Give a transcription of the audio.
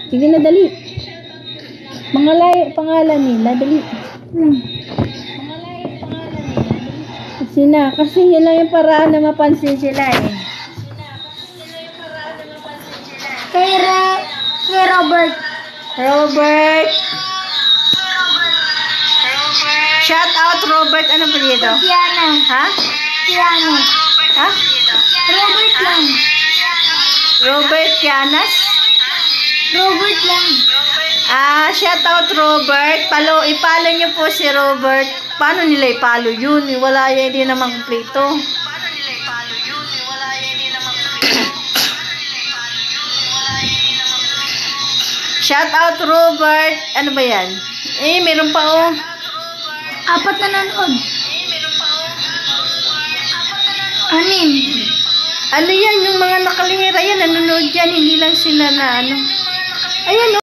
Sige na, dali. Pangalan nila, dali. Kasi yun lang yung paraan na mapansin sila eh. Kay Robert. Robert. Shout out Robert. Ano pa dito? Tiana. Ha? Tiana. Ha? Robert lang. Robert Tianas? Robert lang. Shout out Robert. Ipalo niyo po si Robert. Paano nila ipalo yun? Wala yan, hindi naman kumpleto. Shout out Robert. Ano ba yan? Meron pa oh. 4 na nanood. 6. Ano yan? Yung mga nakalihira yan, nanonood yan. Hindi lang sila na ano. Ayan oh.